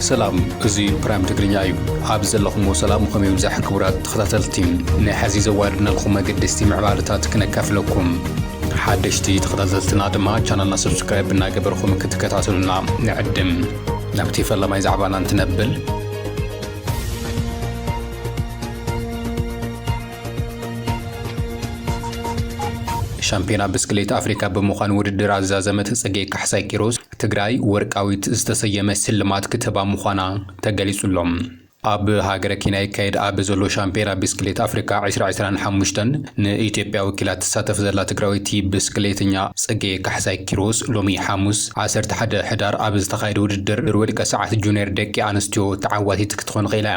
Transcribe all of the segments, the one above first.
سلام ازي برايم تقرينيا ايو عابز اللهم وسلام وخم يمزح كبرات تخطاتلتين نحزيز وارنا لكم قدستي معبارتات كنكاف لكم حدشتي تخطاتلتنا دما چانلنا سبسكرايب ناقبركم كتكتاتلنا نعدم نبتي فلا ما يزعبانا نتنبل شامبيونا بسكليت افريكا بمخان وددر عزازمت صقي كحساي كيروس تግራይ ወርቃዊት ዝተሰየመ ስልማት ክትባ ምዃና ተገሊጹሎም ኣብ ሃገረ ኬንያ ይካየድ ኣብ ዘሎ ሻምፒዮና ብስክሌት ኣፍሪካ 2025 ንኢትዮጵያ ወኪላት ተሳተፍ ዘላ ትግራዊት ብስክሌተኛ ጽጌ ካሕሳይ ኪሮስ ሎሚ ሐሙስ 11 ሕዳር ኣብ ዝተኻየደ ውድድር ወድቀ ሰዓት ጁኒየር ደቂ ኣንስትዮ ተዓዋቲት ክትኮን ኺኢላ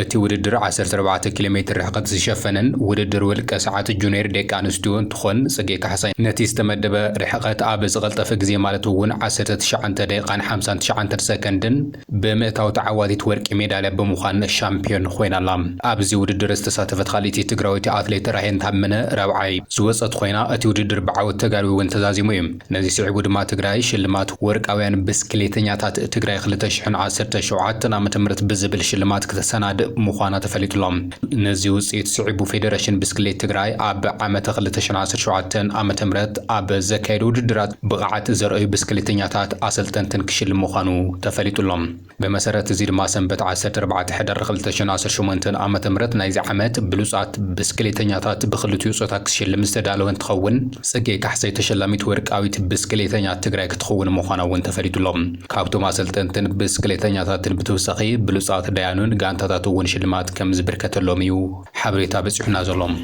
እቲ ውድድር 14 ኪሎ ሜትር ርሕቀት ዝሸፈነን ውድድር ወድቀ ሰዓት ጁኒየር ደቂ ኣንስትዮ እንትኾን ጽጌ ካሕሳይ ነቲ ዝተመደበ ርሕቀት ኣብ ዝቐልጠፈ ግዜ ማለት እውን 19 ደቂቃን 59 ሰከንድን ብምእታው ተዓዋቲት ወርቂ ሜዳልያ ብምዃን ሻምፒዮን ኮይናላ ኣብዚ ውድድር ዝተሳተፈት ኻሊቲ ትግራዊት ኣትሌት ራሄን ታመነ ረብዓይ ዝወፀት ኮይና እቲ ውድድር ብዓወት ተጋሩ እውን ተዛዚሙ እዩ ነዚ ስዒቡ ድማ ትግራይ ሽልማት ወርቃውያን ብስክሌተኛታት ትግራይ 2017 ዓመተ ምህረት ብዝብል ሽልማት ከተሰናድእ ምዃና ተፈሊጡሎም ነዚ ውፅኢት ስዒቡ ፌደሬሽን ብስክሌት ትግራይ ኣብ ዓመተ 2017 ዓመተ ምህረት ኣብ ዘካየደ ውድድራት ብቕዓት ዘርአዩ ብስክሌተኛታት ኣሰልጠንትን ክሽልም ምዃኑ ተፈሊጡሎም በመሰረት እዚ ድማ ሰንበት 14 ሕዳር 2018 ዓመተ ምህረት ናይዚ ዓመት ብሉጻት ብስክሌተኛታት ብኽልቲኡ ጾታ ክሽልም ዝተዳለወ እንትኸውን ጽጌ ካሕሳይ ተሸላሚት ወርቃዊት ብስክሌተኛ ትግራይ ክትኸውን ምዃና እውን ተፈሊጡሎም ካብቶም ኣሰልጠንትን ብስክሌተኛታትን ብተወሳኺ ብሉጻት ዳያኑን ጋንታታት እውን ሽልማት ከም ዝብርከተሎም እዩ ሓበሬታ በፂሑና ዘሎም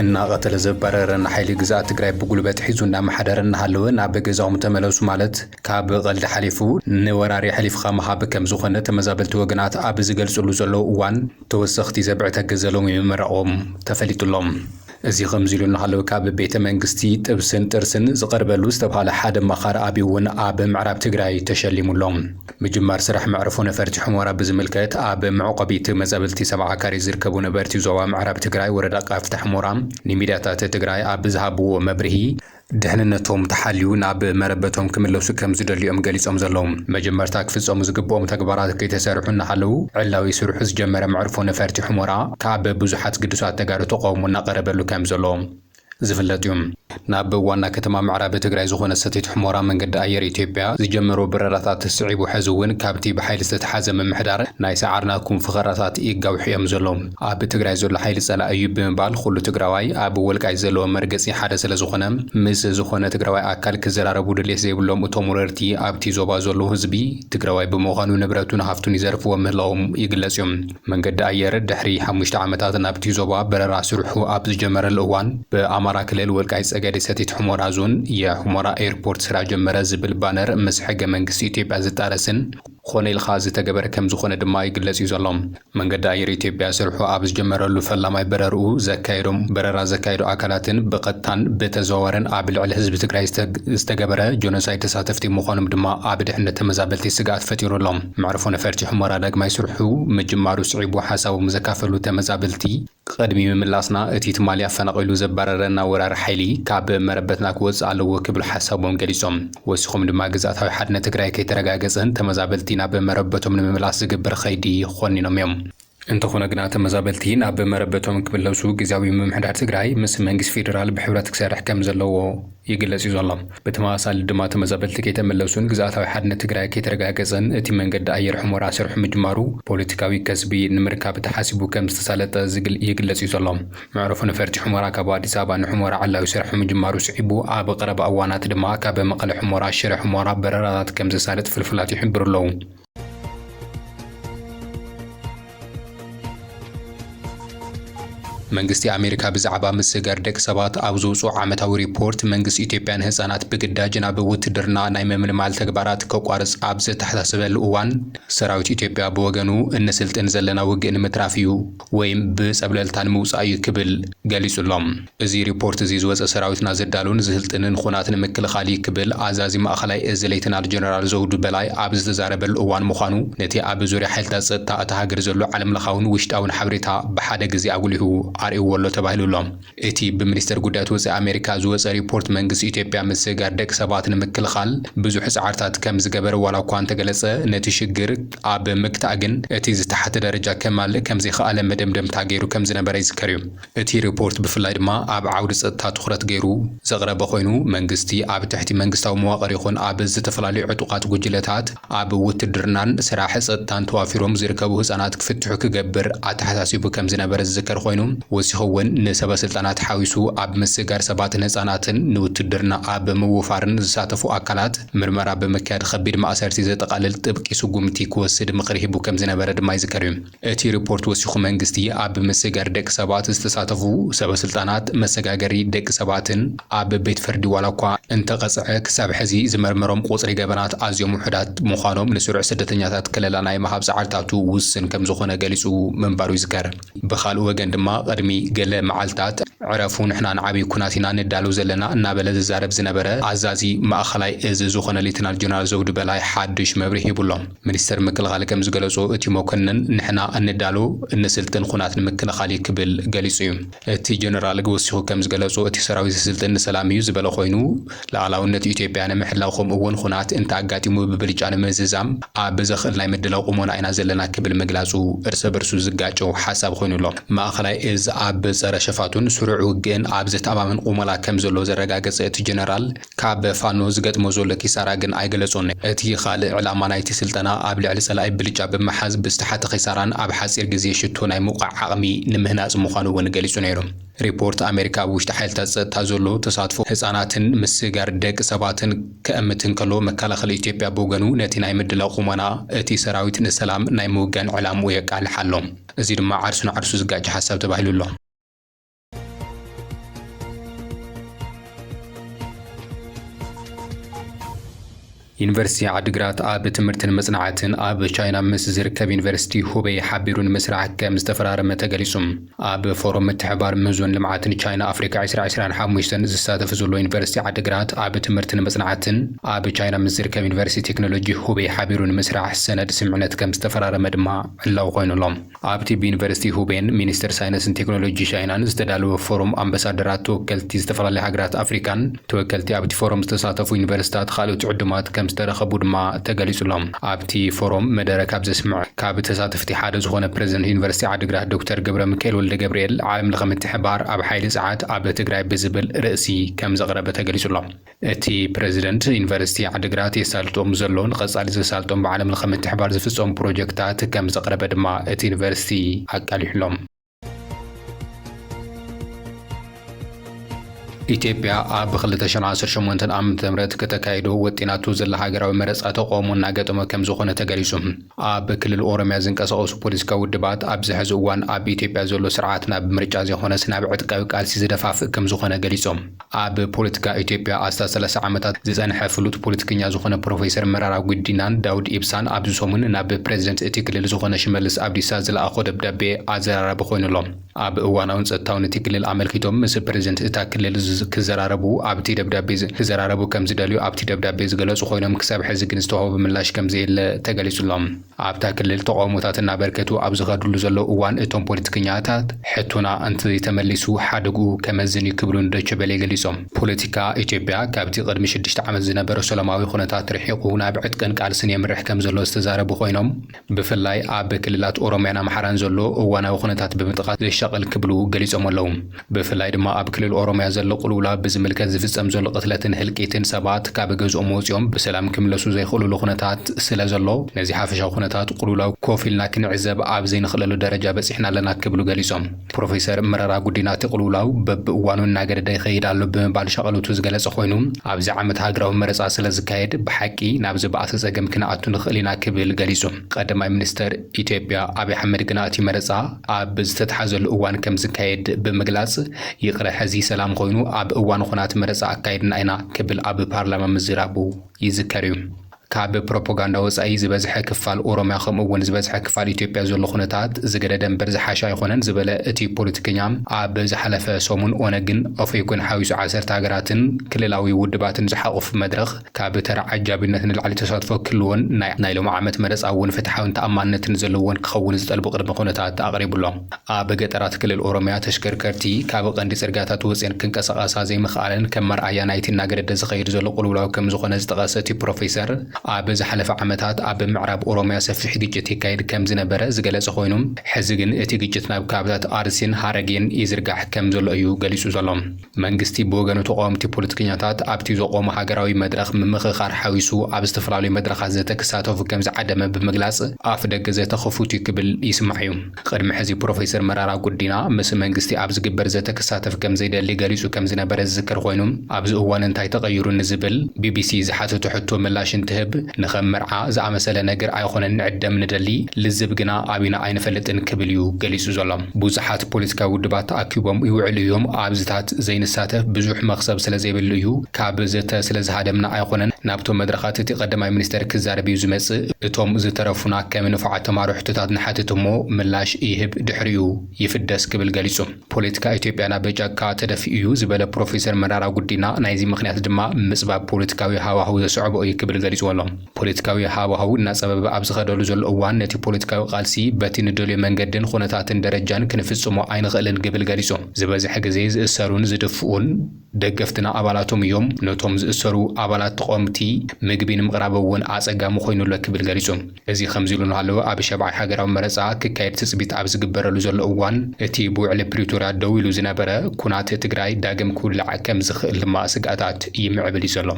እና قتل زبررنا حيل جزاء تجري بقول بتحيزونا محدرنا هلونا بجزاهم تملوس مالت كاب قلد حليفو نوراري حليف خامها بكم زخنة تمزابلت وجنات أبز جلس لوزلو وان توسختي زبعت جزلهم يمرقهم تفلت اللهم እዚ ከምዚሉና ሃለው ካብ ቤተ መንግስቲ ጥብስን ጥርስን ዝቀርበሉ ዝተባለ ሓደ መኻር ኣብውን ኣብ ምዕራብ ትግራይ ተሸሊሙሎም ምጅማር ስራሕ መዕርፎ ነፈርቲ ሕሞራ ብዝምልከት ኣብ መዕቆቢት መዛብልቲ ሰብዓ ካሬ ዝርከቡ ነበርቲ ዞባ ምዕራብ ትግራይ ወረዳ ቃፍታ ሕሞራ ንሚድያታት ትግራይ ኣብ ዝሃብዎ መብርሂ ድሕንነቶም ተሓልዩ ናብ መረበቶም ክምለሱ ከም ዝደልዮም ገሊጾም ዘለዎም መጀመርታ ክፍጾሙ ዝግብኦም ተግባራት ከይተሰርሑና ሃለው ዕላዊ ስሩሕ ዝጀመረ መዕርፎ ነፈርቲ ሕሞራ ካብ ብዙሓት ግዱሳት ተጋሩ ተቃውሞና ቀረበሉ ከም ዘለዎም ዝፍለጥ እዩ ናብ ዋና ከተማ ምዕራብ ትግራይ ዝኾነ ሰቲት ሕሞራ መንገዲ ኣየር ኢትዮጵያ ዝጀመሩ በረራታት ስዒቡ ሕዝውን ካብቲ ብሓይሊ ዝተሓዘ ምምሕዳር ናይ ሰዓርናኩም ፍኸራታት ይጋውሕዮም ዘለዎም ኣብ ትግራይ ዘሎ ሓይሊ ጸላእ እዩ ብምባል ኩሉ ትግራዋይ ኣብ ወልቃይ ዘለዎ መርገጺ ሓደ ስለ ዝኾነ ምስ ዝኾነ ትግራዋይ ኣካል ክዘራረቡ ድሌት ዘይብሎም እቶም ወረርቲ ኣብቲ ዞባ ዘሎ ህዝቢ ትግራዋይ ብምዃኑ ንብረቱን ሃፍቱን ይዘርፍዎ ምህላዎም ይግለጽ እዮም መንገዲ ኣየር ድሕሪ 5 ዓመታት ናብቲ ዞባ በረራ ስርሑ ኣብ ዝጀመረሉ እዋን በአማራ ክልል ወልቃይ ጸገዴ ሰቲት ሕሞራ ዞን የሕሞራ ኤርፖርት ስራ ጀመረ ዝብል ባነር ምስ ሕገ መንግስቲ ኢትዮጵያ ዝጣረስን ኮኔል ኻዝ ተገበረ ከም ዝኾነ ድማ ይግለጽ እዩ ዘሎም መንገዲ ኣየር ኢትዮጵያ ስርሑ ኣብ ዝጀመረሉ ፈላማይ በረርኡ ዘካየዶም በረራ ዘካየዱ ኣካላትን ብቐጥታን ብተዘዋወረን ኣብ ልዕሊ ህዝቢ ትግራይ ዝተገበረ ጆኖሳይድ ተሳተፍቲ ምዃኖም ድማ ኣብ ድሕነት ተመዛበልቲ ስጋት ፈጢሩሎም መዕርፎ ነፈርቲ ሕሞራ ዳግማይ ስርሑ ምጅማሩ ስዒቡ ሓሳቦም ዘካፈሉ ተመዛበልቲ ቅድሚ ምምላስና እቲ ትማሊ ኣፈናቂሉ ዘባረረና ወራሪ ሓይሊ ካብ መረበትና ክወጽእ ኣለዎ ክብል ሓሳቦም ገሊጾም ወሲኾም ድማ ግዛታዊ ሓድነት ትግራይ ከይተረጋገጸን ተመዛበልቲ ናብ መረበቶም ንምምላስ ዝግበር ኸይዲ ኾኒኖም እዮም እንተኾነ ግና ተመዛበልቲ ናብ መረበቶም ክምለሱ ግዝያዊ ምምሕዳር ትግራይ ምስ መንግስቲ ፌደራል ብሕብረት ክሰርሕ ከም ዘለዎ ይግለጽ እዩ ዘሎ ብተመሳሳሊ ድማ ተመዛበልቲ ከይተመለሱን ግዛታዊ ሓድነት ትግራይ ከይተረጋገጸን እቲ መንገዲ ኣየር ሕሞራ ስርሑ ምጅማሩ ፖለቲካዊ ከስቢ ንምርካብ ተሓሲቡ ከም ዝተሳለጠ ይግለጽ እዩ ዘሎ መዕርፎ ነፈርቲ ሕሞራ ካብ ኣዲስ ኣበባ ንሕሞራ ዓላዊ ስራሕ ምጅማሩ ስዒቡ ኣብ ቀረባ እዋናት ድማ ካብ መቐለ ሕሞራ ሽረ ሕሞራ በረራታት ከም ዝሳለጥ ፍልፍላት ይሕብሩ ኣለዉ መንግስቲ ኣሜሪካ ብዛዕባ ምስጋር ደቂ ሰባት ኣብ ዝውፅኡ ዓመታዊ ሪፖርት መንግስቲ ኢትዮጵያን ህፃናት ብግዳጅ ናብ ውትድርና ናይ ምምልማል ተግባራት ከቋርጽ ኣብ ዝተሓሳሰበሉ እዋን ሰራዊት ኢትዮጵያ ብወገኑ እንስልጥን ዘለና ውግእ ንምትራፍ እዩ ወይም ብጸብለልታ ንምውፃእ እዩ ክብል ገሊጹሎም እዚ ሪፖርት እዚ ዝወፀ ሰራዊትና ዘዳሉን ዝስልጥንን ኩናት ንምክልኻል ክብል ኣዛዚ ማእኸላይ እዚ ሌተናል ጀነራል ዘውዱ በላይ ኣብ ዝተዛረበሉ እዋን ምዃኑ ነቲ ኣብ ዙርያ ሓይልታት ጸጥታ እታ ሃገር ዘሎ ዓለም ለኻውን ውሽጣውን ሓበሬታ ብሓደ ግዜ ኣጉሊሁ ኣርእይዎ ኣሎ ተባሂሉሎም እቲ ብሚኒስተር ጉዳያት ወጻኢ ኣሜሪካ ዝወፀ ሪፖርት መንግስቲ ኢትዮጵያ ምስጋር ደቂ ሰባት ንምክልኻል ብዙሕ ጻዕርታት ከም ዝገበረ ዋላ እኳ እንተገለጸ ነቲ ሽግር ኣብ ምግታእ ግን እቲ ዝተሓተ ደረጃ ከማልእ ከም ዘይከኣለ መደምደምታ ገይሩ ከም ዝነበረ ይዝከር እዩ። እቲ ሪፖርት ብፍላይ ድማ ኣብ ዓውዲ ጸጥታ ትኩረት ገይሩ ዘቕረበ ኮይኑ መንግስቲ ኣብ ትሕቲ መንግስታዊ መዋቕር ይኹን ኣብ ዝተፈላለዩ ዕጡቃት ጉጅለታት ኣብ ውትድርናን ስራሕ ጸጥታን ተዋፊሮም ዝርከቡ ህጻናት ክፍትሑ ክገብር ኣተሓሳሲቡ ከም ዝነበረ ዝዝከር ኮይኑ ወሲኹ እውን ንሰበስልጣናት ሓዊሱ ኣብ ምስጋር ሰባትን ህጻናትን ንውትድርና ኣብ ምውፋርን ዝሳተፉ ኣካላት ምርመራ ብምክያድ ከቢድ ማእሰርቲ ዘጠቃልል ጥብቂ ስጉምቲ ክወስድ ምክሪ ሂቡ ከም ዝነበረ ድማ ይዝከር እዩ። እቲ ሪፖርት ወሲኹ መንግስቲ ኣብ ምስጋር ደቂ ሰባት ዝተሳተፉ ሰበስልጣናት መሰጋገሪ ደቂ ሰባትን ኣብ ቤት ፍርዲ ዋላ እኳ እንተቐጽዐ ክሳብ ሕዚ ዝመርመሮም ቁጽሪ ገበናት ኣዝዮም ውሕዳት ምዃኖም ንስሩዕ ስደተኛታት ከለላ ናይ መሃብ ጻዕርታቱ ውስን ከም ዝኾነ ገሊጹ ምንባሩ ይዝከር። ብኻልእ ወገን ድማ ቅድሚ ገለ መዓልትታት ዕረፉ ንሕና ንዓብዪ ኩናት ኢና ንዳለው ዘለና እናበለ ዝዛረብ ዝነበረ ኣዛዚ ማእኸላይ እዝ ዝኾነ ሌተናል ጀነራል ዘውዱ በላይ ሓድሽ መብርሂ ሂቡሎም። ሚኒስተር ምክልኻል ከም ዝገለጾ እቲ መኮንን ንሕና እንዳሎ እንስልጥን ኩናት ንምክልኻል ክብል ገሊጹ እዩ። እቲ ጀነራል ወሲኹ ከም ዝገለጾ እቲ ሰራዊት ዝስልጥን ንሰላም እዩ ዝበለ ኮይኑ ላዕላውነት ኢትዮጵያ ንምሕላው ከምኡ እውን ኩናት እንተኣጋጢሙ ብብልጫ ንምዝዛም ኣብ ዘኽእል ናይ ምድላው ቁመና ኢና ዘለና ክብል ምግላጹ እርሰ በርሱ ዝጋጨው ሓሳብ ኮይኑሎ ማእኸላይ እዝ ኣብ ጸረ ሸፋቱን ስሩዕ ውግእን ኣብ ዝተኣማምን ቁመና ከም ዘሎ ዘረጋገጸ እቲ ጀነራል ካብ ፋኖ ዝገጥሞ ዘሎ ኪሳራ ግን ኣይገለጾን። እቲ ካልእ ዕላማ ናይቲ ስልጠና ኣብ ልዕሊ ጸላኢ ብልጫ ብምሓዝ ብዝተሓተ ኪሳራን ኣብ ሓፂር ግዜ ሽቶ ናይ ምውቃዕ ዓቕሚ ንምህናጽ ምዃኑ እውን ገሊጹ ነይሩ። ሪፖርት ኣሜሪካ ኣብ ውሽጢ ሓይልታት ጸጥታ ዘሎ ተሳትፎ ህጻናትን ምስጋር ደቂ ሰባትን ከእምትን ከሎ መከላኸሊ ኢትዮጵያ ብወገኑ ነቲ ናይ ምድላው ቁመና እቲ ሰራዊት ንሰላም ናይ ምውጋን ዕላምኡ የቃልሕ ኣሎ። እዚ ድማ ዓርሱን ዓርሱ ዝጋጭ ሓሳብ ተባሂሉ ኣሎ። ዩኒቨርሲቲ ዓዲግራት ኣብ ትምህርትን መጽናዕትን ኣብ ቻይና ምስ ዝርከብ ዩኒቨርሲቲ ሁቤይ ሓቢሩ ንምስራሕ ከም ዝተፈራረመ ተገሊጹ። ኣብ ፎረም ምትሕብባር ምህዞን ልምዓትን ቻይና ኣፍሪካ 2025 ዝሳተፍ ዘሎ ዩኒቨርሲቲ ዓዲግራት ኣብ ትምህርትን መጽናዕትን ኣብ ቻይና ምስ ዝርከብ ዩኒቨርሲቲ ቴክኖሎጂ ሁቤይ ሓቢሩ ንምስራሕ ሰነድ ስምዕነት ከም ዝተፈራረመ ድማ ዕላው ኮይኑሎም። ኣብቲ ብዩኒቨርሲቲ ሁቤይን ሚኒስተር ሳይንስን ቴክኖሎጂ ቻይናን ዝተዳለወ ፎረም ኣምባሳደራት ተወከልቲ ዝተፈላለዩ ሃገራት ኣፍሪካን ተወከልቲ ኣብቲ ፎረም ዝተሳተፉ ዩኒቨርሲታት ካልኦት ዕዱማት ከም ዝተረኸቡ ድማ ተገሊጹሎም። ኣብቲ ፎረም መደረ ካብ ዘስምዕ ካብ ተሳተፍቲ ሓደ ዝኾነ ፕሬዝደንት ዩኒቨርሲቲ ዓዲግራት ዶክተር ገብረ ሚካኤል ወልደ ገብርኤል ዓለም ለኸ ምትሕብባር ኣብ ሓይሊ ሰዓት ኣብ ትግራይ ብዝብል ርእሲ ከም ዘቕረበ ተገሊጹሎም። እቲ ፕሬዝደንት ዩኒቨርሲቲ ዓዲግራት የሳልጦም ዘሎን ቀጻሊ ዘሳልጦም ብዓለም ለኸ ምትሕብባር ዝፍጸሙ ፕሮጀክታት ከም ዘቕረበ ድማ እቲ ዩኒቨርሲቲ ኣቃሊሑሎም። ኢትዮጵያ ኣብ 2018 ዓ.ም ከተካይዶ ወጢናቱ ዘላ ሃገራዊ መረፃ ተቃውሞ እናገጠመ ከም ዝኾነ ተገሊጹ። ኣብ ክልል ኦሮሚያ ዝንቀሳቐሱ ፖለቲካዊ ውድባት ኣብ ዝሕዚ እዋን ኣብ ኢትዮጵያ ዘሎ ስርዓት ናብ ምርጫ ዘይኮነስ ናብ ዕጥቃዊ ቃልሲ ዝደፋፍእ ከም ዝኾነ ገሊጾም። ኣብ ፖለቲካ ኢትዮጵያ ኣስታት 30 ዓመታት ዝጸንሐ ፍሉጥ ፖለቲከኛ ዝኾነ ፕሮፌሰር መራራ ጉዲናን ዳውድ ኢብሳን ኣብዚ ሰሙን ናብ ፕሬዝደንት እቲ ክልል ዝኾነ ሽመልስ ኣብዲሳ ዝለኣኾ ደብዳቤ ኣዘራረበ ኮይኑሎም። ኣብ እዋናውን ጸጥታውን እቲ ክልል ኣመልኪቶም ምስ ፕሬዝደንት እታ ክልል ክዘራረቡ ኣብቲ ደብዳቤ ክዘራረቡ ከም ዝደልዩ ኣብቲ ደብዳቤ ዝገለጹ ኮይኖም ክሳብ ሕዚ ግን ዝተዋህበ ምላሽ ከም ዘየለ ተገሊጹሎም። ኣብታ ክልል ተቃውሞታት እናበርከቱ ኣብ ዝኸድሉ ዘሎ እዋን እቶም ፖለቲከኛታት ሕቱና እንተይተመሊሱ ሓደጉ ከመዝን ክብሉን ዶይቼ ቬለ ገሊጾም። ፖለቲካ ኢትዮጵያ ካብቲ ቅድሚ 6 ዓመት ዝነበረ ሰላማዊ ኩነታት ርሒቑ ናብ ዕጥቅን ቃልስን የምርሕ ከም ዘሎ ዝተዛረቡ ኮይኖም ብፍላይ ኣብ ክልላት ኦሮሚያን ኣምሓራን ዘሎ እዋናዊ ኩነታት ብምጥቃት ዘሻቅል ክብሉ ገሊጾም ኣለዉ። ብፍላይ ድማ ኣብ ክልል ኦሮሚያ ዘሎ ቁልውላ ብዝምልከት ዝፍጸም ዘሎ ቅትለትን ህልቂትን ሰባት ካብ ገዝኦም ወፂኦም ብሰላም ክምለሱ ዘይኽእሉሉ ኩነታት ስለ ዘሎ ነዚ ሓፈሻዊ ኩነታት ቁልውላው ኮፍ ኢልና ክንዕዘብ ኣብ ዘይንኽእለሉ ደረጃ በፂሕና ኣለና ክብሉ ገሊጾም። ፕሮፌሰር መረራ ጉዲና እቲ ቁልውላው በብእዋኑ እናገደደ ይኸይድ ኣሎ ብምባል ሸቐልቱ ዝገለጸ ኮይኑ ኣብዚ ዓመት ሃገራዊ መረፃ ስለ ዝካየድ ብሓቂ ናብ ዝበኣሰ ፀገም ክንኣቱ ንኽእል ኢና ክብል ገሊጹ። ቀዳማይ ሚኒስተር ኢትዮጵያ ኣብይ ኣሕመድ ግን እቲ መረፃ ኣብ ዝተተሓዘሉ እዋን ከም ዝካየድ ብምግላጽ ይቕረ ሕዚ ሰላም ኮይኑ ኣብ እዋን ኩናት መረፃ ኣካይድና ኢና ክብል ኣብ ፓርላማ ምዝራቡ ይዝከር እዩ። ካብ ፕሮፓጋንዳ ወጻኢ ዝበዝሐ ክፋል ኦሮሚያ ከምኡውን ዝበዝሐ ክፋል ኢትዮጵያ ዘሎ ኩነታት ዝገደደ እምበር ዝሓሻ ኣይኮነን ዝበለ እቲ ፖለቲከኛ ኣብ ዝሓለፈ ሰሙን ኦነግን ኣፍሪኩን ሓዊሱ 10 ሃገራትን ክልላዊ ውድባትን ዝሓቆፍ መድረኽ ካብ ተራ ዓጃቢነት ንላዕሊ ተሳትፎ ክልዎን ናይ ሎሚ ዓመት መረፃ እውን ፍትሓውን ተኣማንነትን ዘለዎን ክኸውን ዝጠልቡ ቅድመ ኩነታት ኣቕሪቡሎም። ኣብ ገጠራት ክልል ኦሮሚያ ተሽከርከርቲ ካብ ቀንዲ ጽርግያታት ወፅን ክንቀሳቐሳ ዘይምኽኣለን ከም መርኣያ ናይቲ እናገደደ ዝኸይድ ዘሎ ቁልውላዊ ከም ዝኾነ ዝጠቐሰ እቲ ፕሮፌሰር ኣብ ዝሓለፈ ዓመታት ኣብ ምዕራብ ኦሮሚያ ሰፊሕ ግጭት ይካየድ ከም ዝነበረ ዝገለጸ ኮይኑ ሕዚ ግን እቲ ግጭት ናብ ከባቢታት ኣርሲን ሃረጌን ይዝርጋሕ ከም ዘሎ እዩ ገሊጹ ዘሎ። መንግስቲ ብወገኑ ተቃወምቲ ፖለቲከኛታት ኣብቲ ዘቆመ ሃገራዊ መድረኽ ምምኽኻር ሓዊሱ ኣብ ዝተፈላለዩ መድረኻት ዘተ ክሳተፉ ከም ዝዓደመ ብምግላጽ ኣፍ ደገ ዘተ ክፉት ክብል ይስማዕ እዩ። ቅድሚ ሕዚ ፕሮፌሰር መራራ ጉዲና ምስ መንግስቲ ኣብ ዝግበር ዘተ ክሳተፍ ከም ዘይደሊ ገሊጹ ከም ዝነበረ ዝዝክር ኮይኑ ኣብዚ እዋን እንታይ ተቐይሩ ንዝብል ቢቢሲ ዝሓተቱ ሕቶ ምላሽ እንትህብ ንኸም መርዓ ዝኣመሰለ ነገር ኣይኮነን ንዕደም ንደሊ ልዝብ ግና ኣቢና ኣይንፈልጥን ክብል እዩ ገሊጹ ዘሎ። ብዙሓት ፖለቲካዊ ውድባት ተኣኪቦም ይውዕሉ እዮም። ኣብዝታት ዘይንሳተፍ ብዙሕ መኽሰብ ስለ ዘይብሉ እዩ። ካብ ዘተ ስለ ዝሃደምና ኣይኮነን ናብቶም መድረኻት እቲ ቀዳማይ ሚኒስተር ክዛረብ እዩ ዝመጽእ። እቶም ዝተረፉና ከም ንፉዓት ተማሃሮ ሕቶታት ንሓትት እሞ ምላሽ ይህብ ድሕሪኡ ይፍደስ ክብል ገሊጹ። ፖለቲካ ኢትዮጵያ ናብ ጫካ ተደፊኡ እዩ ዝበለ ፕሮፌሰር መራራ ጉዲና ናይዚ ምክንያት ድማ ምጽባብ ፖለቲካዊ ሃዋህው ዘስዕቦ እዩ ክብል ገሊጹ ኣሎ። ፖለቲካዊ ሃዋህው እናጸበበ ኣብ ዝኸደሉ ዘሎ እዋን ነቲ ፖለቲካዊ ቃልሲ በቲ ንደልዮ መንገድን ኩነታትን ደረጃን ክንፍጽሞ ኣይንኽእልን ክብል ገሊጹ። ዝበዝሐ ግዜ ዝእሰሩን ዝድፍኡን ደገፍትና ኣባላቶም እዮም። ነቶም ዝእሰሩ ኣባላት ተቃወምቲ ምግቢ ንምቕራብ እውን ኣጸጋሚ ኮይኑሎ ክብል ገሊጹ። እዚ ከምዚ ኢሉ ንሃለወ ኣብ 7ይ ሃገራዊ መረፃ ክካየድ ትጽቢት ኣብ ዝግበረሉ ዘሎ እዋን እቲ ብውዕሊ ፕሪቶርያ ደው ኢሉ ዝነበረ ኩናት ትግራይ ዳግም ክውላዕ ከም ዝኽእል ድማ ስጋኣታት ይምዕብል እዩ ዘሎ።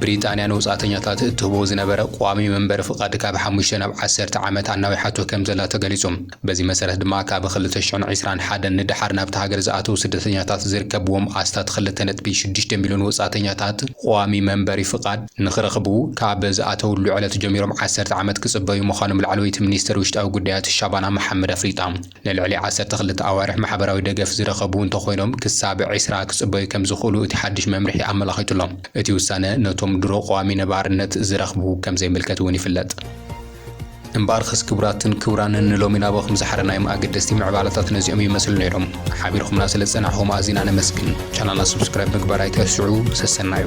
ብሪጣንያ ንውጻእተኛታት እትህቦ ዝነበረ ቋሚ መንበሪ ፍቃድ ካብ 5 ናብ 10 ዓመት ኣናዊሓቶ ከም ዘላ ተገሊጹ። በዚ መሰረት ድማ ካብ 2021 ንድሓር ናብቲ ሃገር ዝኣተው ስደተኛታት ዝርከብዎም ኣስታት 2.6 ሚልዮን ውጻእተኛታት ቋሚ መንበሪ ፍቃድ ንኽረኽቡ ካብ ዝኣተውሉ ዕለት ጀሚሮም 10 ዓመት ክጽበዩ ምዃኖም ላዕለወይቲ ሚኒስትር ውሽጣዊ ጉዳያት ሻባና መሐመድ ኣፍሪጣ ንልዕሊ 12 ኣዋርሕ ማሕበራዊ ደገፍ ዝረኸቡ እንተኾይኖም ክሳብ 20 ክጽበዩ ከም ዝኽእሉ እቲ ሓድሽ መምርሒ ኣመላኺቱሎም። እቲ ውሳነ ነቶም ድሮ ቋሚ ነባርነት ዝረኽቡ ከም ዘይምልከት እውን ይፍለጥ። እምበር ክቡራትን ክቡራንን ሎሚ ናብኹም ዝሓረናዮም ኣገደስቲ ምዕባለታት ነዚኦም ይመስሉ ነይሮም። ሓቢርኹምና ስለ ዝጸናሕኹም ኣዝና ነመስግን። ቻናልና ሰብስክራይብ ምግባር ኣይትርስዑ። ሰሰናዩ